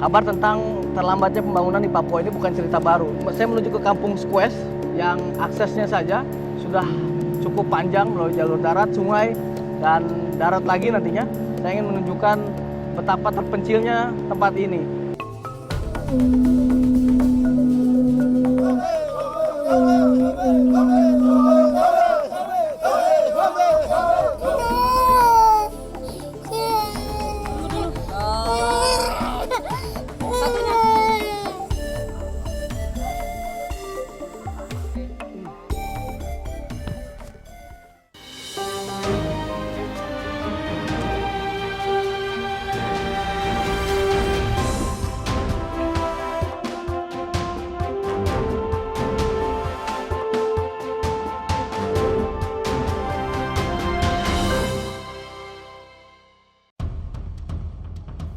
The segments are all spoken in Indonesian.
Kabar tentang terlambatnya pembangunan di Papua ini bukan cerita baru. Saya menuju ke Kampung Squash yang aksesnya saja sudah cukup panjang melalui jalur darat, sungai, dan darat lagi nantinya. Saya ingin menunjukkan betapa terpencilnya tempat ini.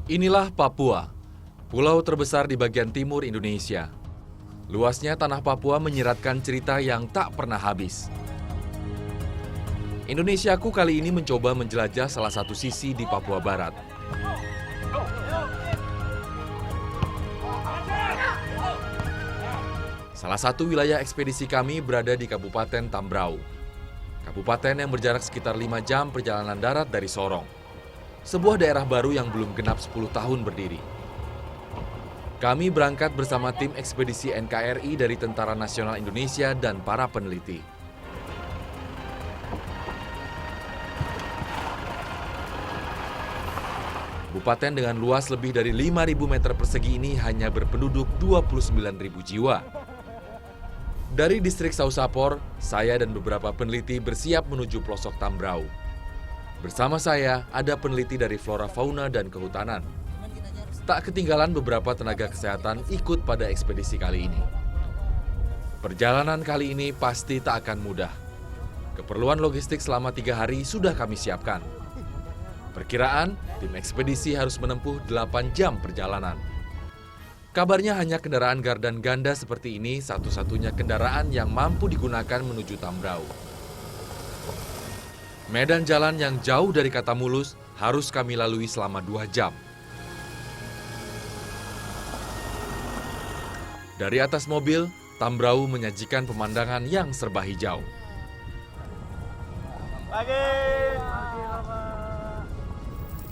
Inilah Papua, pulau terbesar di bagian timur Indonesia. Luasnya tanah Papua menyiratkan cerita yang tak pernah habis. Indonesiaku kali ini mencoba menjelajah salah satu sisi di Papua Barat. Salah satu wilayah ekspedisi kami berada di Kabupaten Tambrau. Kabupaten yang berjarak sekitar 5 jam perjalanan darat dari Sorong. Sebuah daerah baru yang belum genap 10 tahun berdiri. Kami berangkat bersama tim ekspedisi NKRI dari Tentara Nasional Indonesia dan para peneliti. Kabupaten dengan luas lebih dari 5.000 meter persegi ini hanya berpenduduk 29.000 jiwa. Dari distrik Sausapor, saya dan beberapa peneliti bersiap menuju pelosok Tambrau. Bersama saya ada peneliti dari Flora Fauna dan Kehutanan. Tak ketinggalan beberapa tenaga kesehatan ikut pada ekspedisi kali ini. Perjalanan kali ini pasti tak akan mudah. Keperluan logistik selama 3 hari sudah kami siapkan. Perkiraan, tim ekspedisi harus menempuh 8 jam perjalanan. Kabarnya hanya kendaraan gardan ganda seperti ini satu-satunya kendaraan yang mampu digunakan menuju Tambrau. Medan jalan yang jauh dari kata mulus harus kami lalui selama 2 jam. Dari atas mobil, Tambrau menyajikan pemandangan yang serba hijau.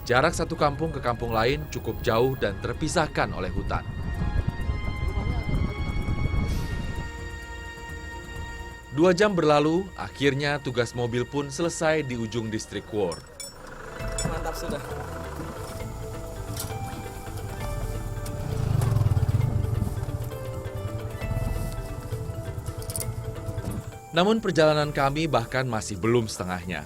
Jarak satu kampung ke kampung lain cukup jauh dan terpisahkan oleh hutan. Dua jam berlalu, akhirnya tugas mobil pun selesai di ujung distrik Wor. Mantap sudah. Namun perjalanan kami bahkan masih belum setengahnya.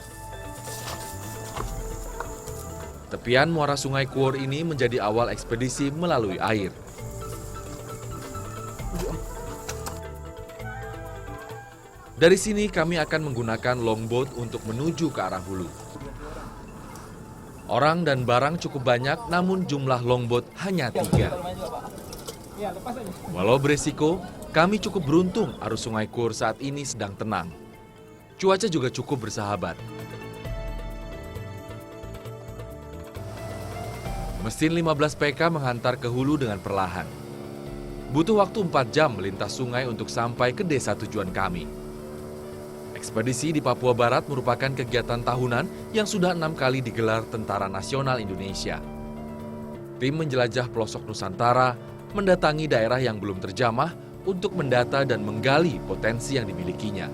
Tepian muara sungai Kuor ini menjadi awal ekspedisi melalui air. Dari sini kami akan menggunakan longboat untuk menuju ke arah hulu. Orang dan barang cukup banyak, namun jumlah longboat hanya 3. Walau beresiko, kami cukup beruntung arus sungai Kur saat ini sedang tenang. Cuaca juga cukup bersahabat. Mesin 15 PK menghantar ke hulu dengan perlahan. Butuh waktu 4 jam melintas sungai untuk sampai ke desa tujuan kami. Ekspedisi di Papua Barat merupakan kegiatan tahunan yang sudah 6 kali digelar Tentara Nasional Indonesia. Tim menjelajah pelosok Nusantara, mendatangi daerah yang belum terjamah untuk mendata dan menggali potensi yang dimilikinya.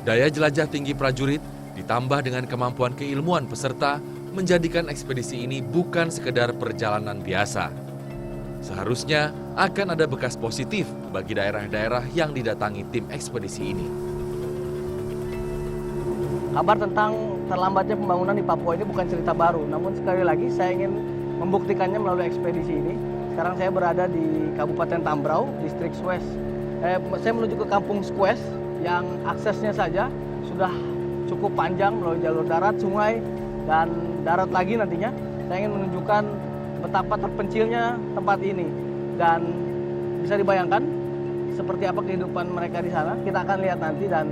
Daya jelajah tinggi prajurit ditambah dengan kemampuan keilmuan peserta menjadikan ekspedisi ini bukan sekedar perjalanan biasa. Seharusnya akan ada bekas positif bagi daerah-daerah yang didatangi tim ekspedisi ini. Kabar tentang terlambatnya pembangunan di Papua ini bukan cerita baru, namun sekali lagi saya ingin membuktikannya melalui ekspedisi ini. Sekarang saya berada di Kabupaten Tambrau, distrik Squash. Saya menuju ke Kampung Squash yang aksesnya saja sudah cukup panjang melalui jalur darat, sungai, dan darat lagi nantinya. Saya ingin menunjukkan betapa terpencilnya tempat ini. Dan bisa dibayangkan seperti apa kehidupan mereka di sana. Kita akan lihat nanti, dan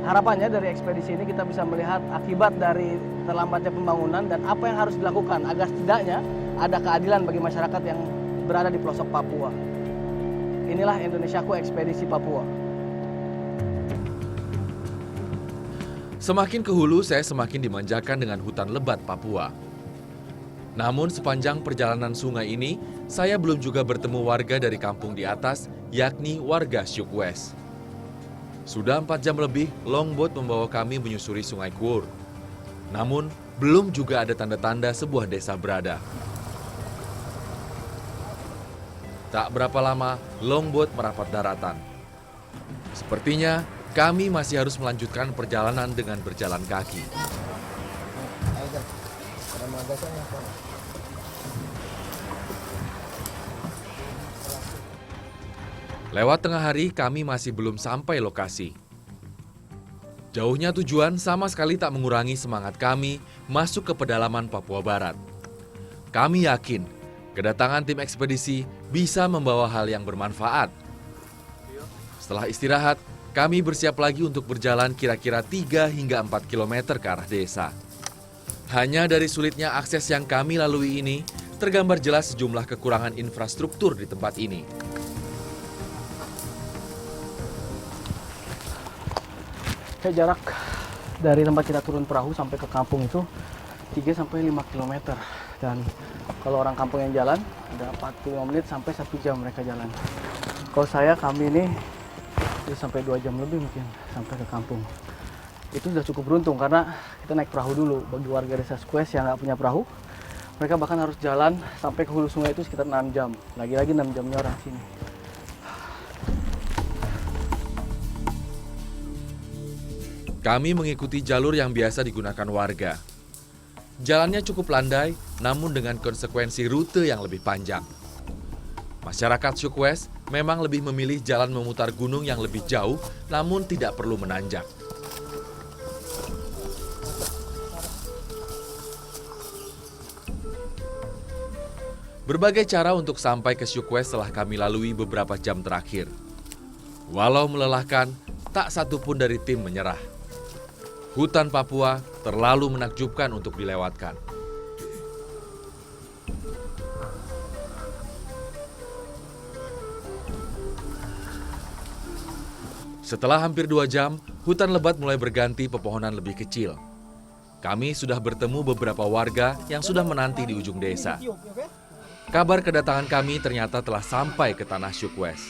harapannya dari ekspedisi ini kita bisa melihat akibat dari terlambatnya pembangunan dan apa yang harus dilakukan agar setidaknya ada keadilan bagi masyarakat yang berada di pelosok Papua. Inilah Indonesiaku Ekspedisi Papua. Semakin ke hulu, saya semakin dimanjakan dengan hutan lebat Papua. Namun sepanjang perjalanan sungai ini, saya belum juga bertemu warga dari kampung di atas, yakni warga Syuk West. Sudah 4 jam lebih, longboat membawa kami menyusuri sungai Kur. Namun, belum juga ada tanda-tanda sebuah desa berada. Tak berapa lama, longboat merapat daratan. Sepertinya, kami masih harus melanjutkan perjalanan dengan berjalan kaki. Lewat tengah hari, kami masih belum sampai lokasi. Jauhnya tujuan sama sekali tak mengurangi semangat kami masuk ke pedalaman Papua Barat. Kami yakin kedatangan tim ekspedisi bisa membawa hal yang bermanfaat. Setelah istirahat, kami bersiap lagi untuk berjalan kira-kira 3 hingga 4 km ke arah desa. Hanya dari sulitnya akses yang kami lalui ini, tergambar jelas sejumlah kekurangan infrastruktur di tempat ini. Jarak dari tempat kita turun perahu sampai ke kampung itu 3-5 km. Dan kalau orang kampung yang jalan, ada 45 menit sampai 1 jam mereka jalan. Kalau kami ini sampai 2 jam lebih mungkin sampai ke kampung. Itu sudah cukup beruntung karena kita naik perahu dulu. Bagi warga desa Syuk West yang nggak punya perahu, mereka bahkan harus jalan sampai ke hulu sungai itu sekitar 6 jam. Lagi-lagi 6 jamnya orang sini. Kami mengikuti jalur yang biasa digunakan warga. Jalannya cukup landai, namun dengan konsekuensi rute yang lebih panjang. Masyarakat Syuk West memang lebih memilih jalan memutar gunung yang lebih jauh, namun tidak perlu menanjak. Berbagai cara untuk sampai ke Syuk West telah kami lalui beberapa jam terakhir. Walau melelahkan, tak satu pun dari tim menyerah. Hutan Papua terlalu menakjubkan untuk dilewatkan. Setelah hampir 2 jam, hutan lebat mulai berganti pepohonan lebih kecil. Kami sudah bertemu beberapa warga yang sudah menanti di ujung desa. Kabar kedatangan kami ternyata telah sampai ke tanah Syuk West.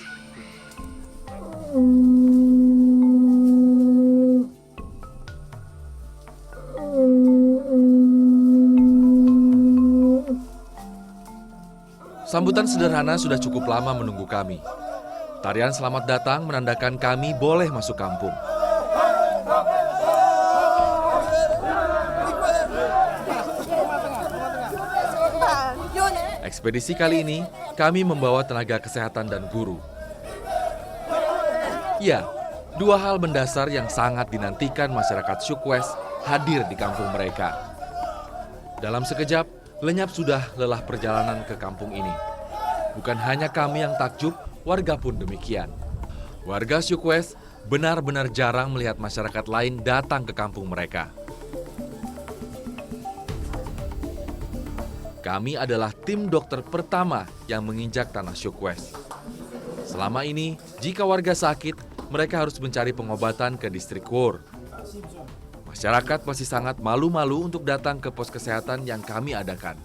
Sambutan sederhana sudah cukup lama menunggu kami. Tarian selamat datang menandakan kami boleh masuk kampung. Ekspedisi kali ini, kami membawa tenaga kesehatan dan guru. Ya, 2 hal mendasar yang sangat dinantikan masyarakat Syuk West hadir di kampung mereka. Dalam sekejap, lenyap sudah lelah perjalanan ke kampung ini. Bukan hanya kami yang takjub, warga pun demikian. Warga Syuk West benar-benar jarang melihat masyarakat lain datang ke kampung mereka. Kami adalah tim dokter pertama yang menginjak tanah Syuk West. Selama ini, jika warga sakit, mereka harus mencari pengobatan ke distrik Kur. Masyarakat masih sangat malu-malu untuk datang ke pos kesehatan yang kami adakan.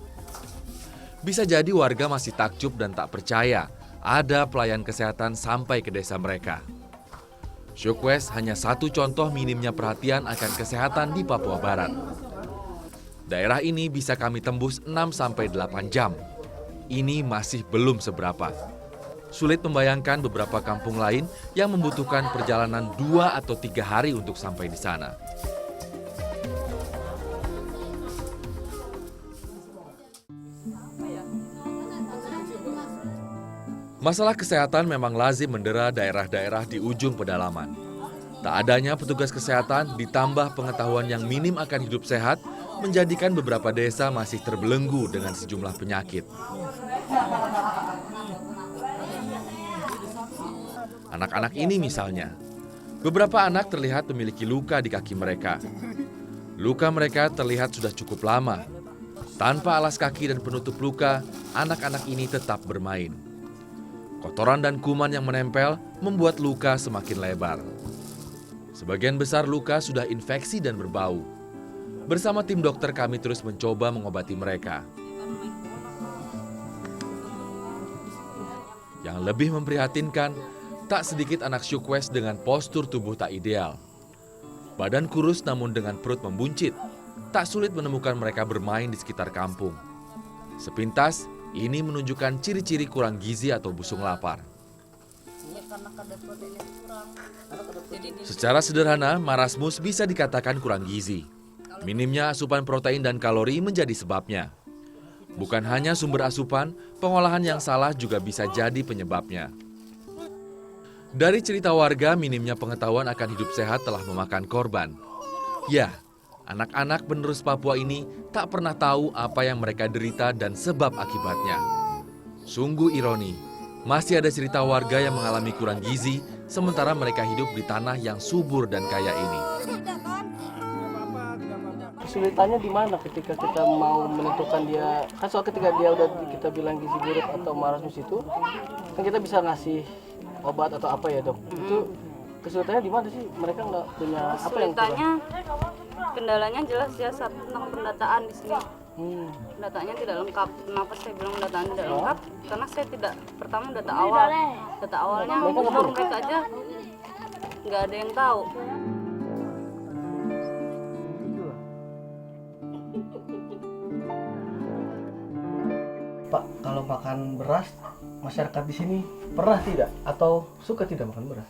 Bisa jadi warga masih takjub dan tak percaya ada pelayan kesehatan sampai ke desa mereka. Syuk West hanya satu contoh minimnya perhatian akan kesehatan di Papua Barat. Daerah ini bisa kami tembus 6-8 jam. Ini masih belum seberapa. Sulit membayangkan beberapa kampung lain yang membutuhkan perjalanan 2 atau 3 hari untuk sampai di sana. Masalah kesehatan memang lazim mendera daerah-daerah di ujung pedalaman. Tak adanya petugas kesehatan ditambah pengetahuan yang minim akan hidup sehat menjadikan beberapa desa masih terbelenggu dengan sejumlah penyakit. Anak-anak ini misalnya, beberapa anak terlihat memiliki luka di kaki mereka. Luka mereka terlihat sudah cukup lama. Tanpa alas kaki dan penutup luka, anak-anak ini tetap bermain. Kotoran dan kuman yang menempel membuat luka semakin lebar. Sebagian besar luka sudah infeksi dan berbau. Bersama tim dokter kami terus mencoba mengobati mereka. Yang lebih memprihatinkan, tak sedikit anak Syukwes dengan postur tubuh tak ideal. Badan kurus namun dengan perut membuncit. Tak sulit menemukan mereka bermain di sekitar kampung. Sepintas, ini menunjukkan ciri-ciri kurang gizi atau busung lapar. Secara sederhana, marasmus bisa dikatakan kurang gizi. Minimnya asupan protein dan kalori menjadi sebabnya. Bukan hanya sumber asupan, pengolahan yang salah juga bisa jadi penyebabnya. Dari cerita warga, minimnya pengetahuan akan hidup sehat telah memakan korban. Ya, anak-anak penerus Papua ini tak pernah tahu apa yang mereka derita dan sebab akibatnya. Sungguh ironi, masih ada cerita warga yang mengalami kurang gizi, sementara mereka hidup di tanah yang subur dan kaya ini. Kesulitannya di mana ketika kita mau menentukan dia, kan soal ketika dia udah kita bilang gizi buruk atau marasmus itu, kan kita bisa ngasih obat atau apa ya dok? Itu kesulitannya di mana sih? Mereka nggak punya apa yang kesulitannya, kendalanya jelas ya tentang pendataan di sini. Datanya tidak lengkap. Kenapa saya bilang pendataan tidak lengkap? Karena saya tidak pertama data awal. Data awalnya umur mereka aja nggak ada yang tahu. Pak, kalau makan beras, masyarakat di sini pernah tidak atau suka tidak makan beras?